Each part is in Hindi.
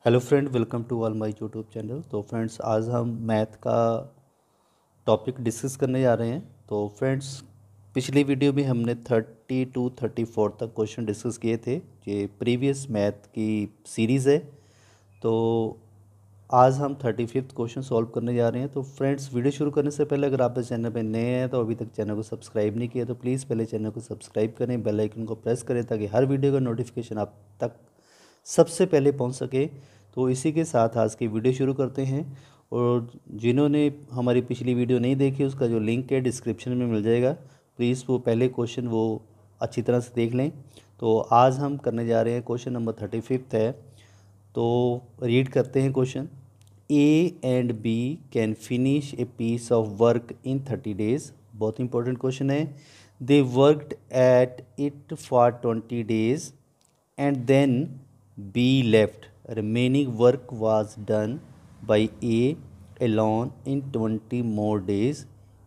Hello friend, welcome to all my YouTube channel. तो फ्रेंड्स, आज हम मैथ का टॉपिक डिस्कस करने जा रहे हैं। तो फ्रेंड्स, पिछली वीडियो में हमने 30 टू 34 तक क्वेश्चन डिस्कस किए थे। ये प्रीवियस मैथ की सीरीज़ है। तो आज हम 35th क्वेश्चन सॉल्व करने जा रहे हैं। तो फ्रेंड्स, वीडियो शुरू करने से पहले अगर आप इस चैनल पर नए हैं तो अभी तक चैनल को सब्सक्राइब नहीं किया तो प्लीज़ पहले चैनल को सब्सक्राइब करें, बेल आइकन को प्रेस करें ताकि हर वीडियो का नोटिफिकेशन आप तक सबसे पहले पहुंच सके। तो इसी के साथ आज की वीडियो शुरू करते हैं। और जिन्होंने हमारी पिछली वीडियो नहीं देखी उसका जो लिंक है डिस्क्रिप्शन में मिल जाएगा। प्लीज़ वो पहले क्वेश्चन वो अच्छी तरह से देख लें। तो आज हम करने जा रहे हैं क्वेश्चन नंबर 35 है। तो रीड करते हैं question. A and B can finish a piece of work in 30 days. बहुत इंपॉर्टेंट क्वेश्चन है। They worked at it for 20 days and then B left. Remaining work was done by A alone in 20 more days.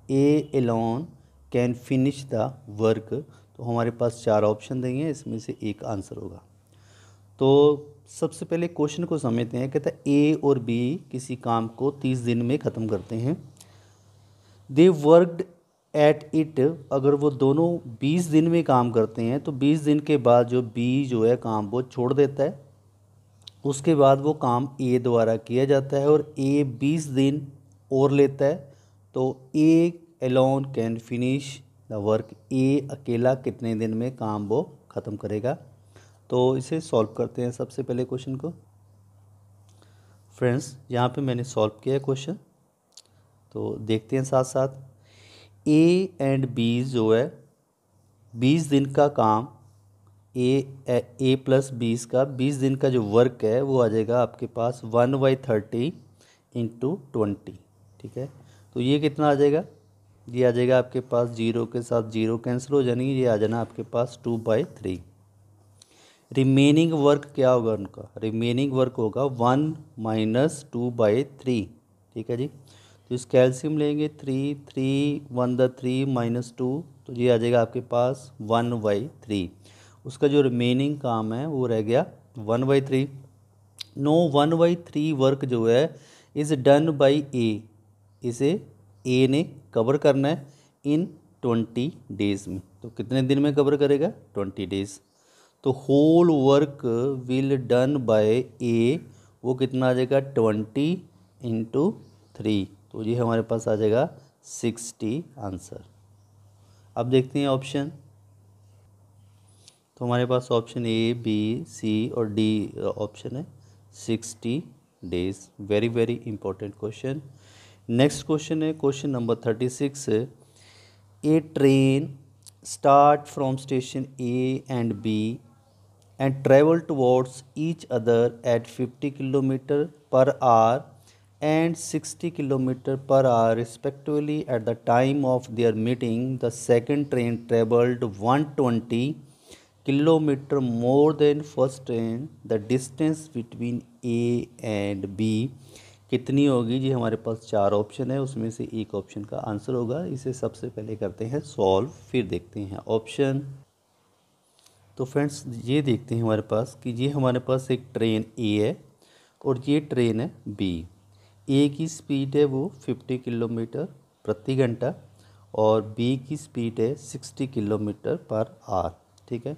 A alone can finish the work. तो हमारे पास चार ऑप्शन देंगे, इसमें से एक आंसर होगा। तो सबसे पहले क्वेश्चन को समझते हैं। कहता है ए और बी किसी काम को 30 दिन में ख़त्म करते हैं। दे वर्कड एट इट, अगर वो दोनों 20 दिन में काम करते हैं तो 20 दिन के बाद जो बी जो है काम वो छोड़ देता है। उसके बाद वो काम ए द्वारा किया जाता है और ए 20 दिन और लेता है। तो A alone can finish the work. A अकेला कितने दिन में काम वो ख़त्म करेगा। तो इसे सॉल्व करते हैं सबसे पहले क्वेश्चन को। फ्रेंड्स, यहाँ पे मैंने सॉल्व किया है क्वेश्चन, तो देखते हैं साथ साथ। ए एंड बी जो है 20 दिन का काम, ए प्लस 20 का 20 दिन का जो वर्क है वो आ जाएगा आपके पास 1/30 इंटू 20। ठीक है, तो ये कितना आ जाएगा? ये आ जाएगा आपके पास, जीरो के साथ जीरो कैंसिल हो जाएंगे, ये आ जाना आपके पास 2/3। रिमेनिंग वर्क क्या होगा उनका? रिमेनिंग वर्क होगा 1 माइनस 2/3। ठीक है जी, तो इस कैल्शियम लेंगे 3 3 1 द 3 माइनस 2, तो ये आ जाएगा आपके पास 1/3। उसका जो रिमेनिंग काम है वो रह गया 1/3। नो 1/3 वर्क जो है इज़ डन बाई ए, इसे ए ने कवर करना है इन 20 डेज़ में। तो कितने दिन में कवर करेगा? 20 डेज़। तो whole work will done by A, वो कितना आ जाएगा? 20 इंटू 3, तो ये हमारे पास आ जाएगा 60 आंसर। अब देखते हैं ऑप्शन। तो हमारे पास ऑप्शन ए, बी, सी और डी ऑप्शन है 60 days. Very very important question. Next question है question number 36। A train start from station A and B and travel towards each other at 50 km per hour and 60 km per hour respectively. At the time of their meeting, the second train traveled 120 km more than first train. The distance between A and B कितनी होगी? जी हमारे पास चार ऑप्शन है, उसमें से एक ऑप्शन का आंसर होगा। इसे सबसे पहले करते हैं सॉल्व, फिर देखते हैं ऑप्शन। तो फ्रेंड्स, ये देखते हैं हमारे पास कि ये हमारे पास एक ट्रेन ए है और ये ट्रेन है बी। ए की स्पीड है वो 50 किलोमीटर प्रति घंटा और बी की स्पीड है 60 किलोमीटर पर आवर। ठीक है,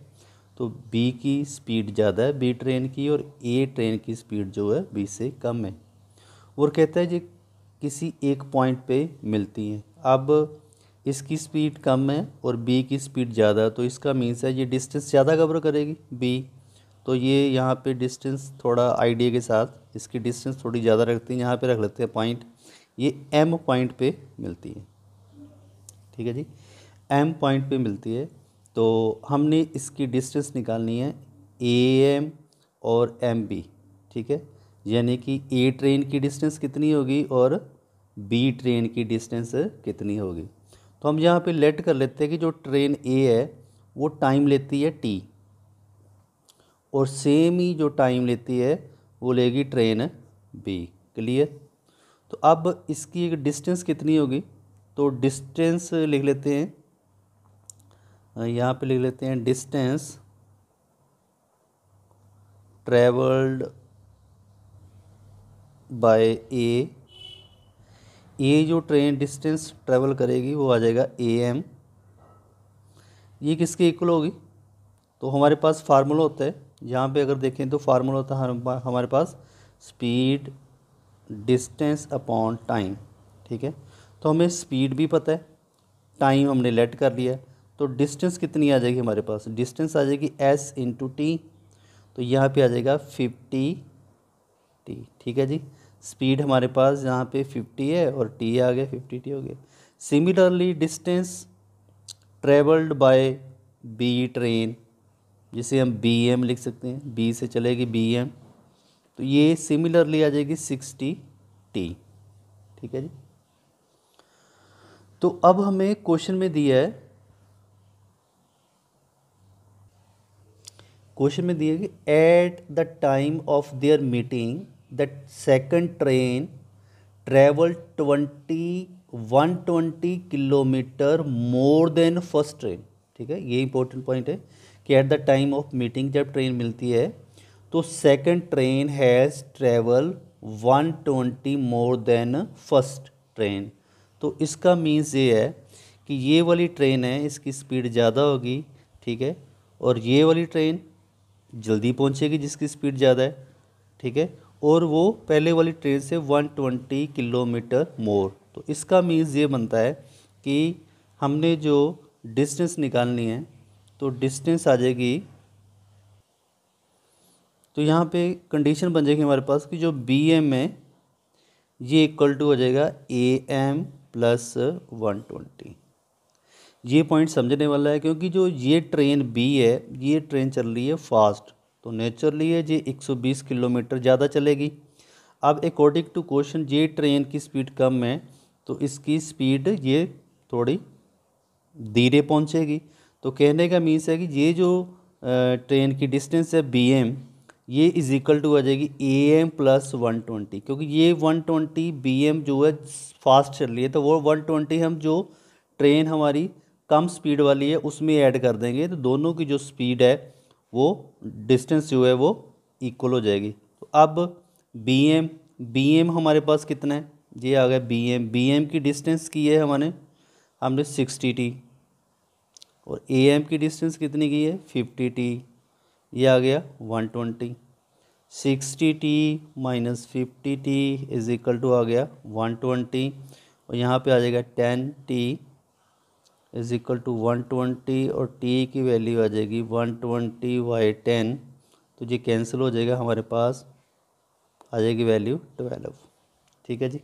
तो बी की स्पीड ज़्यादा है बी ट्रेन की और ए ट्रेन की स्पीड जो है बी से कम है। और कहता है जी किसी एक पॉइंट पे मिलती हैं। अब इसकी स्पीड कम है और बी की स्पीड ज़्यादा है, तो इसका मीन्स है ये डिस्टेंस ज़्यादा कवर करेगी बी। तो ये यहाँ पे डिस्टेंस थोड़ा आइडिया के साथ इसकी डिस्टेंस थोड़ी ज़्यादा रखते हैं, यहाँ पे रख लेते हैं पॉइंट। ये एम पॉइंट पे मिलती है। ठीक है जी, एम पॉइंट पे मिलती है। तो हमने इसकी डिस्टेंस निकालनी है ए एम और एम बी। ठीक है, यानी कि ए ट्रेन की डिस्टेंस कितनी होगी और बी ट्रेन की डिस्टेंस कितनी होगी। तो हम यहाँ पे लेट कर लेते हैं कि जो ट्रेन ए है वो टाइम लेती है टी और सेम ही जो टाइम लेती है वो लेगी ट्रेन बी। क्लियर? तो अब इसकी एक डिस्टेंस कितनी होगी, तो डिस्टेंस लिख लेते हैं, यहाँ पे लिख लेते हैं डिस्टेंस ट्रेवल्ड बाय ए जो ट्रेन डिस्टेंस ट्रेवल करेगी वो आ जाएगा AM। ये किसके इक्वल होगी? तो हमारे पास फार्मूला होता है, यहाँ पे अगर देखें तो फार्मूला होता है हमारे पास स्पीड डिस्टेंस अपॉन टाइम। ठीक है, तो हमें स्पीड भी पता है, टाइम हमने लेट कर लिया है, तो डिस्टेंस कितनी आ जाएगी हमारे पास? डिस्टेंस आ जाएगी S इंटू टी, तो यहाँ पे आ जाएगा 50t। ठीक है जी, स्पीड हमारे पास यहाँ पे 50 है और टी आ गया 50t हो गया। Similarly distance travelled by B train, जिसे हम BM लिख सकते हैं, B से चलेगी BM, तो ये सिमिलरली आ जाएगी 60t। ठीक है जी, तो अब हमें क्वेश्चन में दिया है, कि at the time of their meeting the second train travel 120 kilometre more than first train. ठीक है, ये इंपॉर्टेंट पॉइंट है कि at the time of meeting जब ट्रेन मिलती है तो second train has travel 120 more than first train. तो इसका मीन्स ये है कि ये वाली ट्रेन है, इसकी स्पीड ज़्यादा होगी। ठीक है, और ये वाली ट्रेन जल्दी पहुंचेगी जिसकी स्पीड ज़्यादा है। ठीक है, और वो पहले वाली ट्रेन से 120 किलोमीटर मोर। तो इसका मीन्स ये बनता है कि हमने जो डिस्टेंस निकालनी है तो डिस्टेंस आ जाएगी, तो यहाँ पे कंडीशन बन जाएगी हमारे पास कि जो BM है ये इक्वल टू हो जाएगा AM प्लस 120। ये पॉइंट समझने वाला है क्योंकि जो ये ट्रेन B है ये ट्रेन चल रही है फास्ट, तो नेचुरली है ये 120 किलोमीटर ज़्यादा चलेगी। अब अकॉर्डिंग टू क्वेश्चन ये ट्रेन की स्पीड कम है तो इसकी स्पीड ये थोड़ी धीरे पहुंचेगी। तो कहने का मीन्स है कि ये जो ट्रेन की डिस्टेंस है BM ये इज इक्वल टू आ जाएगी AM प्लस 120, क्योंकि ये 120 BM जो है फास्ट चल रही है, तो वो 120 हम जो ट्रेन हमारी कम स्पीड वाली है उसमें ऐड कर देंगे, तो दोनों की जो स्पीड है वो डिस्टेंस जो है वो इक्वल हो जाएगी। तो अब BM हमारे पास कितना है? ये आ गया BM की डिस्टेंस की है हमने 60t, और AM की डिस्टेंस कितनी की है? 50t। ये आ गया 120। 60t minus 50t is equal to आ गया 120, और यहाँ पे आ जाएगा 10t इज इक्वल टू 120, और t की वैल्यू आ जाएगी 120/10, तो ये कैंसिल हो जाएगा, हमारे पास आ जाएगी वैल्यू 12। ठीक है जी,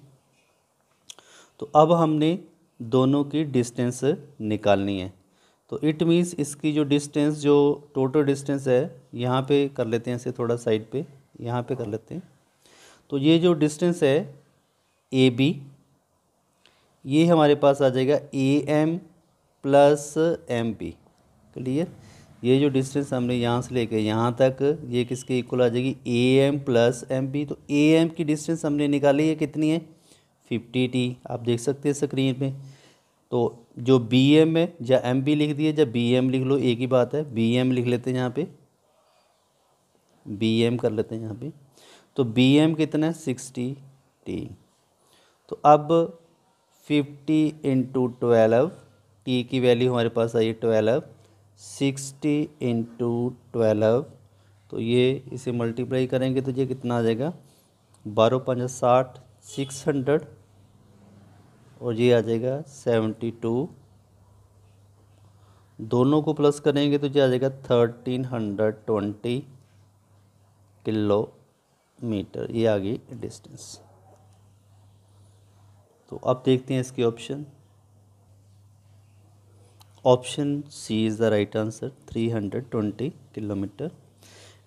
तो अब हमने दोनों की डिस्टेंस निकालनी है। तो इट मीन्स इसकी जो डिस्टेंस, जो टोटल डिस्टेंस है, यहाँ पे कर लेते हैं इसे थोड़ा साइड पे, यहाँ पे कर लेते हैं। तो ये जो डिस्टेंस है AB ये हमारे पास आ जाएगा AM प्लस MP। क्लियर? ये जो डिस्टेंस हमने यहाँ से लेके यहाँ तक ये किसके इक्वल आ जाएगी? AM plus MP। तो AM की डिस्टेंस हमने निकाली है, कितनी है? 50t। आप देख सकते हैं स्क्रीन पे। तो जो BM है या MP लिख दिए या BM लिख लो, एक ही बात है। BM लिख लेते हैं यहाँ पे, BM कर लेते हैं यहाँ पे। तो BM कितना है? 60t। तो अब 50 इंटू 12, t की वैल्यू हमारे पास आई 12, 60 इंटू 12, तो ये इसे मल्टीप्लाई करेंगे तो ये कितना आ जाएगा? 12 5 60, 600, और ये आ जाएगा 72। दोनों को प्लस करेंगे तो ये आ जाएगा 1320 किलोमीटर। ये आ गई डिस्टेंस। तो अब देखते हैं इसके option. Option C is the right answer, 320 kilometre.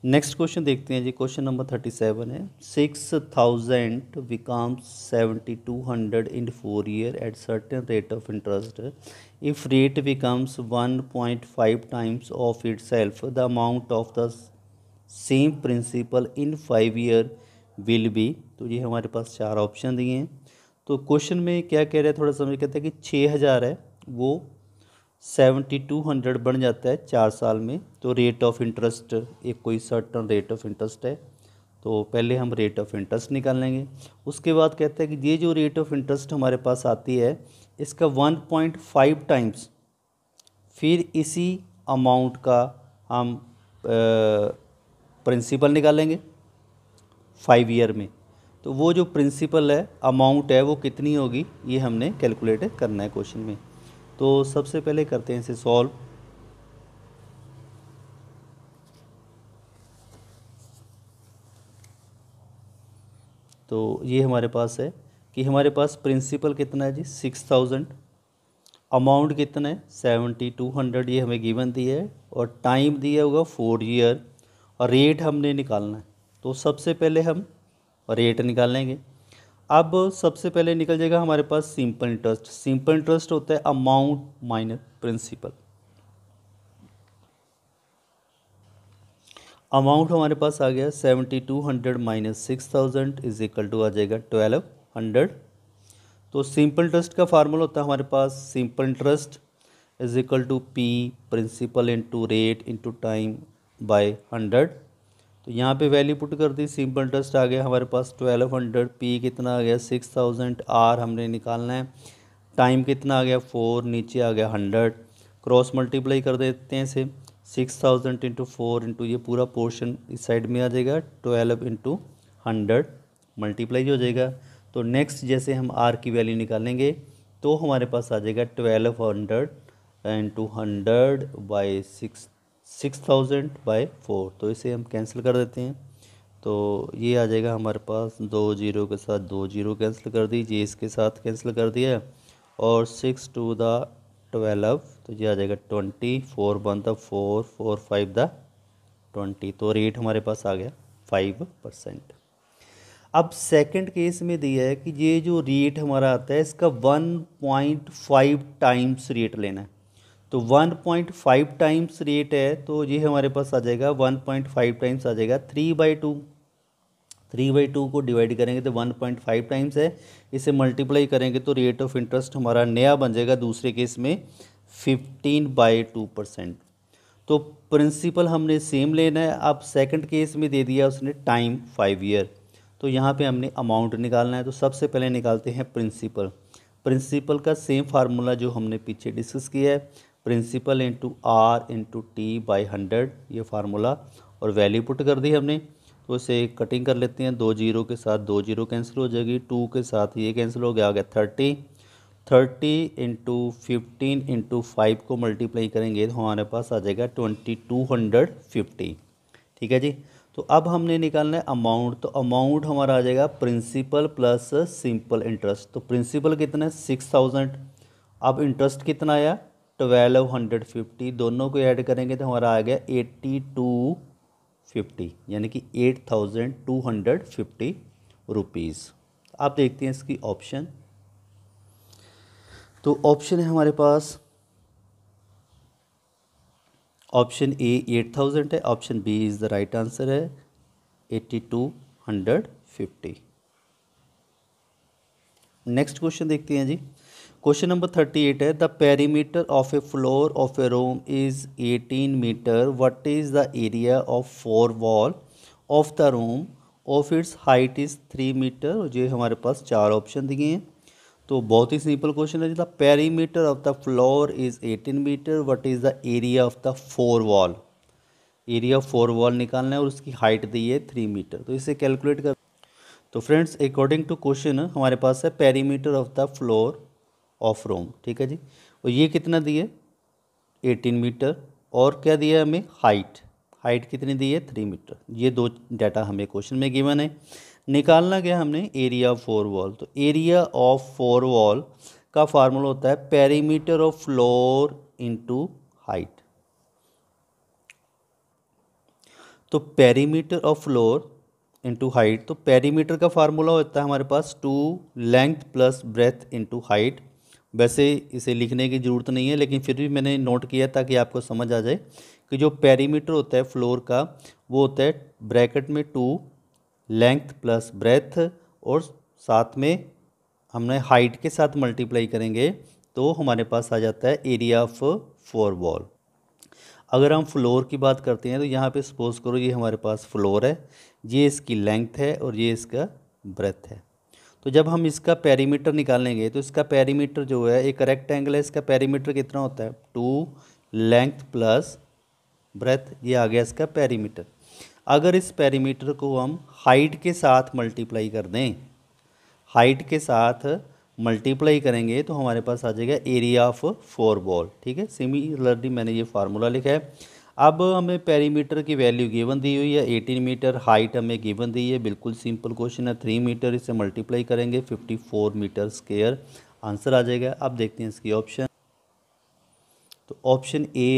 Next question देखते हैं जी, क्वेश्चन नंबर 37 है। 6000 becomes 7200 in 4 years at certain rate of interest. If rate becomes 1.5 times of itself, the amount of the same principal in 5 year will be। तो ये हमारे पास चार ऑप्शन दिए हैं। तो क्वेश्चन में क्या कह रहे हैं, थोड़ा समझ, कहते हैं कि 6000 है वो 7200 बन जाता है 4 साल में। तो रेट ऑफ इंटरेस्ट एक कोई सर्टन रेट ऑफ इंटरेस्ट है, तो तो पहले हम रेट ऑफ इंटरेस्ट निकाल लेंगे। उसके बाद कहते हैं कि ये जो रेट ऑफ इंटरेस्ट हमारे पास आती है इसका 1.5 टाइम्स फिर इसी अमाउंट का हम प्रिंसिपल निकालेंगे 5 ईयर में। तो वो जो प्रिंसिपल है अमाउंट है वो कितनी होगी ये हमने कैलकुलेट करना है क्वेश्चन में। तो सबसे पहले करते हैं इसे सॉल्व। तो ये हमारे पास है कि हमारे पास प्रिंसिपल कितना है जी 6000, अमाउंट कितना है 7200, ये हमें गिवन दी है, और टाइम दिया होगा 4 ईयर, और रेट हमने निकालना है। तो सबसे पहले हम रेट निकालेंगे। अब सबसे पहले निकल जाएगा हमारे पास सिंपल इंटरेस्ट। सिंपल इंटरेस्ट होता है अमाउंट माइनस प्रिंसिपल। अमाउंट हमारे पास आ गया 7200 माइनस 6000 इज इक्वल टू आ जाएगा 1200। तो सिंपल इंटरेस्ट का फार्मूला होता है हमारे पास simple interest is equal to P principal into rate into time by 100। तो यहाँ पे वैल्यू पुट कर दी, सिंपल इंटरेस्ट आ गया हमारे पास 1200, पी कितना आ गया 6000, आर हमने निकालना है, टाइम कितना आ गया 4, नीचे आ गया 100, क्रॉस मल्टीप्लाई कर देते हैं इसे 6000 इंटू 4 इंटू ये पूरा पोर्शन इस साइड में आ जाएगा 12 इंटू 100 मल्टीप्लाई हो जाएगा। तो नेक्स्ट जैसे हम आर की वैल्यू निकालेंगे तो हमारे पास आ जाएगा 1200 इंटू 100 बाई 6000 बाई 4। तो इसे हम कैंसिल कर देते हैं। तो ये आ जाएगा हमारे पास 2 जीरो के साथ 2 जीरो कैंसिल कर दीजिए, इसके साथ कैंसिल कर दिया, और 6 टू द 12, तो ये आ जाएगा 20, 4 1 द 4, 4 5 द 20। तो रेट हमारे पास आ गया 5%। अब सेकंड केस में दिया है कि ये जो रेट हमारा आता है इसका 1.5 टाइम्स रेट लेना है। तो 1.5 टाइम्स रेट है तो ये हमारे पास आ जाएगा 1.5 टाइम्स आ जाएगा 3/2। 3/2 को डिवाइड करेंगे तो 1.5 टाइम्स है, इसे मल्टीप्लाई करेंगे तो रेट ऑफ इंटरेस्ट हमारा नया बन जाएगा दूसरे केस में 15/2%। तो प्रिंसिपल हमने सेम लेना है। अब सेकंड केस में दे दिया उसने टाइम 5 ईयर, तो यहाँ पे हमने अमाउंट निकालना है। तो सबसे पहले निकालते हैं प्रिंसिपल। प्रिंसिपल का सेम फार्मूला जो हमने पीछे डिस्कस किया है, principal into R into T by 100, ये फार्मूला, और वैल्यू पुट कर दी हमने। तो इसे कटिंग कर लेते हैं, 2 जीरो के साथ 2 जीरो कैंसिल हो जाएगी, 2 के साथ ये कैंसिल हो गया, आ गया 30 इंटू 15 इंटू 5 को मल्टीप्लाई करेंगे तो हमारे पास आ जाएगा 2250। ठीक है जी। तो अब हमने निकालना है अमाउंट। तो अमाउंट हमारा आ जाएगा प्रिंसिपल प्लस सिंपल इंटरेस्ट। तो प्रिंसिपल कितना है 6000, अब इंटरेस्ट कितना आया 1250, दोनों को ऐड करेंगे तो हमारा आ गया 8250, यानी कि 8250 रुपीज़। आप देखते हैं इसकी ऑप्शन। तो ऑप्शन है हमारे पास ऑप्शन ए 8000 है, option B is the right answer है 8250। नेक्स्ट क्वेश्चन देखते हैं जी। क्वेश्चन नंबर 38 है, the perimeter of a floor of a room is 18 metre, what is the area of 4 wall of the room of its height is 3 metre. और ये हमारे पास 4 ऑप्शन दिए हैं। तो बहुत ही सिंपल क्वेश्चन है जी। The perimeter of the floor is 18 metre, what is the area of the 4 wall. Area of 4 wall निकालना है और उसकी हाइट दी है 3 मीटर। तो इसे कैलकुलेट कर। तो फ्रेंड्स अकॉर्डिंग टू क्वेश्चन हमारे पास है perimeter of the floor of room, ठीक है जी। और ये कितना दिए 18 मीटर, और क्या दिया है हमें हाइट कितनी दी है 3 मीटर। ये दो डाटा हमें क्वेश्चन में गिवन है। निकालना क्या हमने एरिया ऑफ 4 वॉल। तो एरिया ऑफ 4 वॉल का फार्मूला होता है perimeter of floor into height. तो perimeter of floor into height, तो पेरीमीटर का फार्मूला होता है हमारे पास 2 length plus breadth into height. वैसे इसे लिखने की ज़रूरत नहीं है, लेकिन फिर भी मैंने नोट किया ताकि आपको समझ आ जाए कि जो पेरीमीटर होता है फ्लोर का वो होता है ब्रैकेट में 2 लेंथ प्लस ब्रेथ, और साथ में हमने हाइट के साथ मल्टीप्लाई करेंगे तो हमारे पास आ जाता है एरिया ऑफ 4 वॉल। अगर हम फ्लोर की बात करते हैं तो यहाँ पे सपोज करो ये हमारे पास फ्लोर है, ये इसकी लेंथ है और ये इसका ब्रेथ है। तो जब हम इसका पेरीमीटर निकालेंगे तो इसका पेरीमीटर जो है, एक रेक्टेंगल है, इसका पेरीमीटर कितना होता है 2 लेंथ प्लस ब्रेथ, ये आ गया इसका पेरीमीटर। अगर इस पेरीमीटर को हम हाइट के साथ मल्टीप्लाई कर दें, हाइट के साथ मल्टीप्लाई करेंगे तो हमारे पास आ जाएगा एरिया ऑफ 4 बॉल। ठीक है, सिमिलरली मैंने ये फार्मूला लिखा है। अब हमें पेरीमीटर की वैल्यू गिवन दी हुई है 18 मीटर, हाइट हमें गिवन दी है, बिल्कुल सिंपल क्वेश्चन है, 3 मीटर, इसे मल्टीप्लाई करेंगे 54 मीटर स्क्वायर, आंसर आ जाएगा। अब देखते हैं इसकी ऑप्शन। तो ऑप्शन ए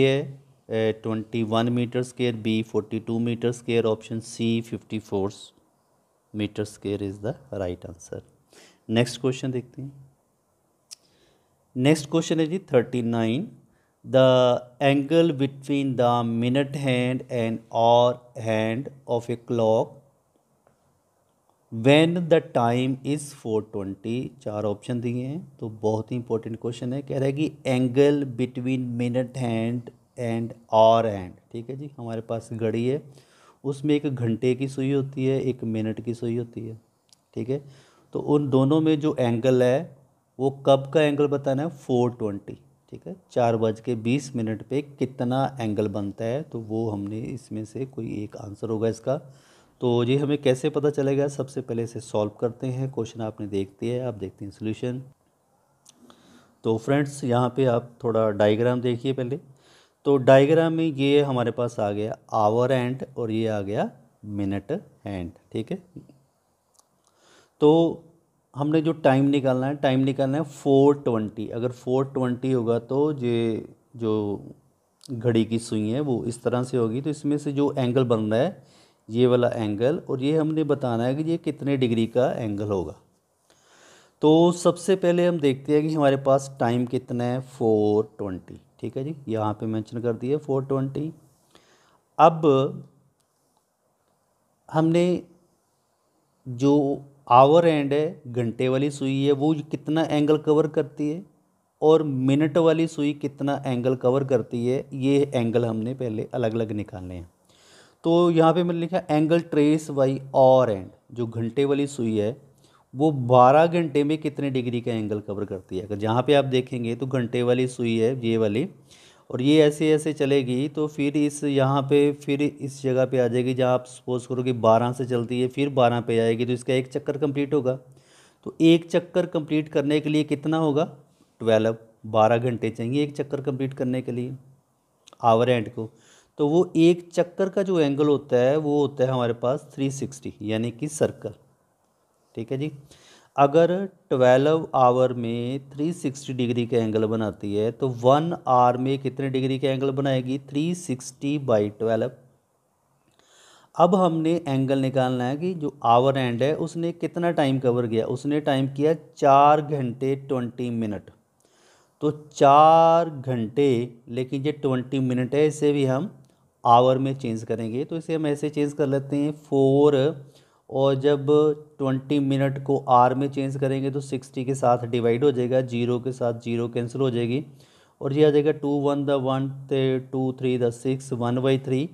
है 21 metre square, B 42 metre square, option C 54 metre square is the right answer. Next question देखते हैं। नेक्स्ट क्वेश्चन है जी 39, the angle between the minute hand and hour hand of a clock when the time is 4:20। 4 option दिए हैं, तो बहुत ही इंपॉर्टेंट क्वेश्चन है। कह रहा है कि angle between minute hand and hour hand. ठीक है जी, हमारे पास घड़ी है, उसमें एक घंटे की सुई होती है, एक मिनट की सुई होती है। ठीक है, तो उन दोनों में जो एंगल है वो कब का एंगल बताना है 4:20। ठीक है, 4:20 पे कितना एंगल बनता है, तो वो हमने इसमें से कोई एक आंसर होगा इसका। तो ये हमें कैसे पता चलेगा, सबसे पहले इसे सॉल्व करते हैं। क्वेश्चन आपने देख दिया है, आप देखते हैं सोल्यूशन। तो फ्रेंड्स यहाँ पे आप थोड़ा डायग्राम देखिए पहले। तो डायग्राम में ये हमारे पास आ गया आवर हैंड और ये आ गया मिनट हैंड। ठीक है, तो हमने जो टाइम निकालना है, टाइम निकालना है 4:20। अगर 4:20 होगा तो ये जो घड़ी की सुई है वो इस तरह से होगी, तो इसमें से जो एंगल बन रहा है ये वाला एंगल, और ये हमने बताना है कि ये कितने डिग्री का एंगल होगा। तो सबसे पहले हम देखते हैं कि हमारे पास टाइम कितना है 4:20। ठीक है जी, यहाँ पे मेंशन कर दिया 4:20। अब हमने जो आवर एंड है, घंटे वाली सुई है, वो कितना एंगल कवर करती है और मिनट वाली सुई कितना एंगल कवर करती है, ये एंगल हमने पहले अलग अलग निकालने हैं। तो यहाँ पे मैंने लिखा angle trace by our and, जो घंटे वाली सुई है वो 12 घंटे में कितने डिग्री का एंगल कवर करती है। अगर जहाँ पे आप देखेंगे तो घंटे वाली सुई है ये वाली, और ये ऐसे ऐसे चलेगी, तो फिर इस यहाँ पे फिर इस जगह पे आ जाएगी जहाँ आप सपोज करो कि 12 से चलती है, फिर 12 पे आएगी, तो इसका एक चक्कर कंप्लीट होगा। तो एक चक्कर कंप्लीट करने के लिए कितना होगा 12, 12 घंटे चाहिए एक चक्कर कंप्लीट करने के लिए आवर एंड को। तो वो एक चक्कर का जो एंगल होता है वो होता है हमारे पास 360, यानी कि सर्कल। ठीक है जी, अगर 12 आवर में 360 डिग्री का एंगल बनाती है तो 1 आवर में कितने डिग्री का एंगल बनाएगी 360/12। अब हमने एंगल निकालना है कि जो आवर एंड है उसने कितना टाइम कवर किया, उसने टाइम किया 4 घंटे 20 मिनट। तो 4 घंटे, लेकिन ये 20 मिनट है, इसे भी हम आवर में चेंज करेंगे, तो इसे हम ऐसे चेंज कर लेते हैं 4, और जब 20 मिनट को आर में चेंज करेंगे तो 60 के साथ डिवाइड हो जाएगा, 0 के साथ 0 कैंसिल हो जाएगी, और ये आ जाएगा 2 1 द 1 2 3 द 6 1/3,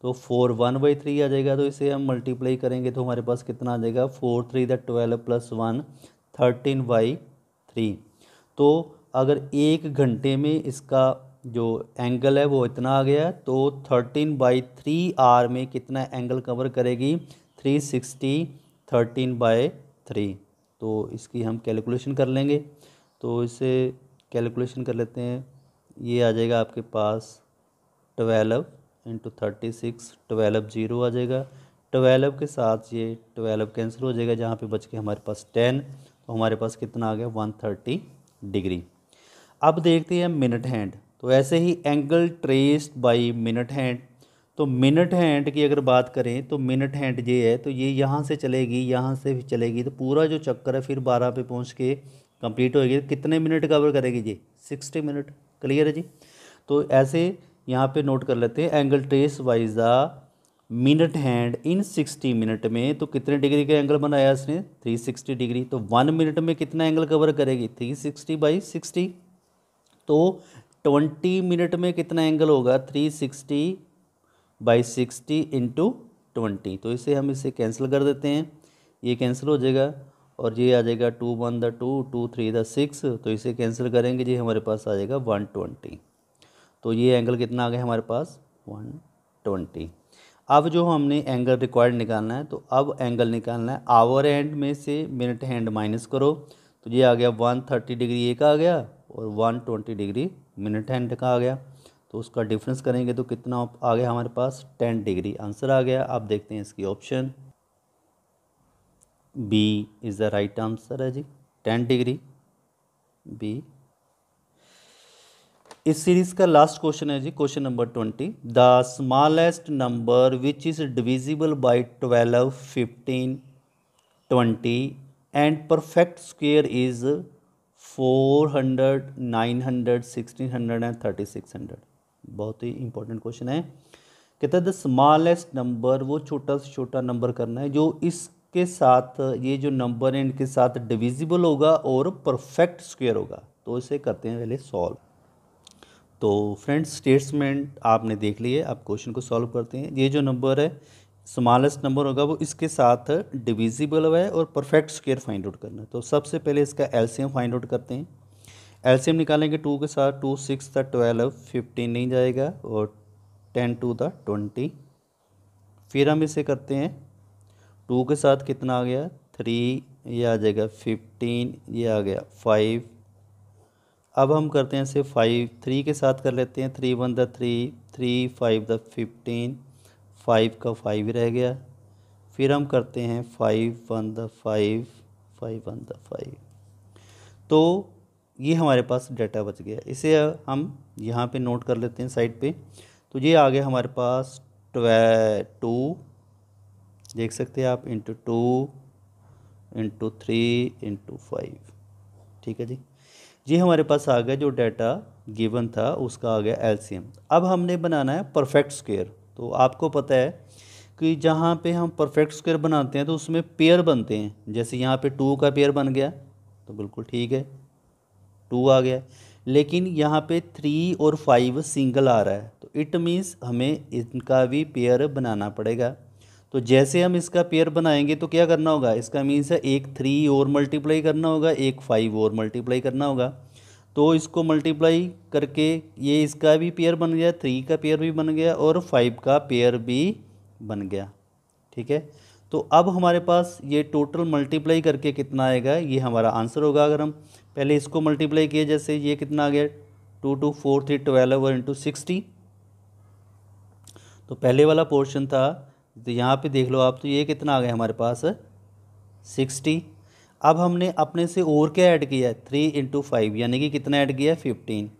तो 4 1/3 आ जाएगा। तो इसे हम मल्टीप्लाई करेंगे तो हमारे पास कितना आ जाएगा 4 3 द 12 प्लस 1 13/3। तो अगर एक घंटे में इसका जो एंगल है वो इतना आ गया, तो 13/3 आर में कितना एंगल कवर करेगी 360 13/3। तो इसकी हम कैलकुलेशन कर लेंगे, तो इसे कैलकुलेशन कर लेते हैं। ये आ जाएगा आपके पास 12 × 36, 12 0 आ जाएगा, 12 के साथ ये 12 कैंसिल हो जाएगा, जहाँ पे बच के हमारे पास 10, तो हमारे पास कितना आ गया 130 डिग्री। अब देखते हैं मिनट हैंड। तो ऐसे ही angle traced by minute hand, तो मिनट हैंड की अगर बात करें तो मिनट हैंड ये है, तो ये यहाँ से चलेगी, यहाँ से भी चलेगी, तो पूरा जो चक्कर है फिर 12 पे पहुँच के कंप्लीट होएगी। कितने मिनट कवर करेगी जी 60 मिनट। क्लियर है जी, तो ऐसे यहाँ पे नोट कर लेते हैं angle trace by the minute hand in 60 minute में, तो कितने डिग्री का एंगल बनाया इसने 360 डिग्री। तो 1 मिनट में कितना एंगल कवर करेगी 360/60। तो 20 मिनट में कितना एंगल होगा, 360/60 इंटू 20। तो इसे हम इसे कैंसिल कर देते हैं, ये कैंसिल हो जाएगा और ये आ जाएगा 2 1 द 2, 2 3 द 6। तो इसे कैंसिल करेंगे जी हमारे पास आ जाएगा 120। तो ये एंगल कितना आ गया हमारे पास 120। अब जो हमने एंगल रिक्वायर्ड निकालना है, तो अब एंगल निकालना है आवर हैंड में से मिनट हैंड माइनस करो, तो ये आ गया 130 डिग्री एक आ गया और 120 डिग्री मिनट हैंड का आ गया। तो उसका डिफरेंस करेंगे तो कितना आ गया हमारे पास 10 डिग्री आंसर आ गया। आप देखते हैं इसकी option B is the right answer है जी, 10 डिग्री बी। इस सीरीज का लास्ट क्वेश्चन है जी, question number 20। The smallest number which is divisible by 12, 15, 20 and perfect square is 400, 900, 1600 and 3600। बहुत ही इंपॉर्टेंट क्वेश्चन है। कहता है द स्मॉलेस्ट नंबर, वो छोटा से छोटा नंबर करना है जो इसके साथ, ये जो नंबर है इनके साथ डिविजिबल होगा और परफेक्ट स्क्वेयर होगा। तो इसे करते हैं पहले सॉल्व। तो फ्रेंड्स स्टेटमेंट आपने देख लिए, आप क्वेश्चन को सॉल्व करते हैं। ये जो नंबर है स्मॉलेस्ट नंबर होगा वो इसके साथ डिविजिबल है और परफेक्ट स्क्वायर फाइंड आउट करना है। तो सबसे पहले इसका एलसीएम फाइंड आउट करते हैं। एलसीएम निकालेंगे 2 के साथ, 2 6 द 12, 15 नहीं जाएगा और 10 2 द 20। फिर हम इसे करते हैं 2 के साथ कितना आ गया 3, ये आ जाएगा 15, ये आ गया 5। अब हम करते हैं इसे 5 3 के साथ कर लेते हैं, 3 1 द 3, 3 5 द 15, 5 का 5 रह गया। फिर हम करते हैं 5 1 द 5, 5 1 द 5। तो ये हमारे पास डाटा बच गया, इसे हम यहाँ पे नोट कर लेते हैं साइड पे। तो ये आ गया हमारे पास 2 देख सकते हैं आप, इंटू 2 इंटू 3 इंटू 5। ठीक है जी, ये हमारे पास आ गया जो डाटा गिवन था उसका आ गया एलसीएम। अब हमने बनाना है परफेक्ट स्क्वायर। तो आपको पता है कि जहाँ पे हम परफेक्ट स्क्वायर बनाते हैं तो उसमें पेयर बनते हैं। जैसे यहाँ पे 2 का पेयर बन गया तो बिल्कुल ठीक है, 2 आ गया। लेकिन यहाँ पे 3 और 5 सिंगल आ रहा है, तो इट मीन्स हमें इनका भी पेयर बनाना पड़ेगा। तो जैसे हम इसका पेयर बनाएंगे तो क्या करना होगा, इसका मीन्स है एक 3 और मल्टीप्लाई करना होगा, एक 5 और मल्टीप्लाई करना होगा। तो इसको मल्टीप्लाई करके ये इसका भी पेयर बन गया, 3 का पेयर भी बन गया और 5 का पेयर भी बन गया। ठीक है, तो अब हमारे पास ये टोटल मल्टीप्लाई करके कितना आएगा, ये हमारा आंसर होगा। अगर हम पहले इसको मल्टीप्लाई किए, जैसे ये कितना आ गया 2 2 4 3 12 और इंटू 60। तो पहले वाला पोर्शन था, तो यहाँ पे देख लो आप, तो ये कितना आ गया हमारे पास 60। अब हमने अपने से और क्या ऐड किया है 3 इंटू 5, यानी कि कितना ऐड किया है 15।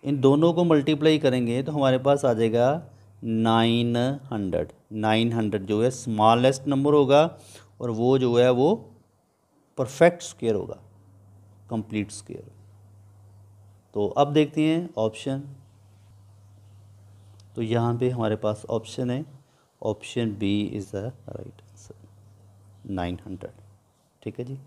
इन दोनों को मल्टीप्लाई करेंगे तो हमारे पास आ जाएगा 900। 900 जो है स्मॉलेस्ट नंबर होगा और वो जो है वो परफेक्ट स्क्वायर होगा, कंप्लीट स्क्वायर। तो अब देखते हैं ऑप्शन। तो यहाँ पे हमारे पास ऑप्शन है, option B is the right answer 900। ठीक है जी।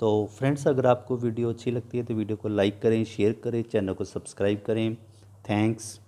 तो फ्रेंड्स अगर आपको वीडियो अच्छी लगती है तो वीडियो को लाइक करें, शेयर करें, चैनल को सब्सक्राइब करें। थैंक्स।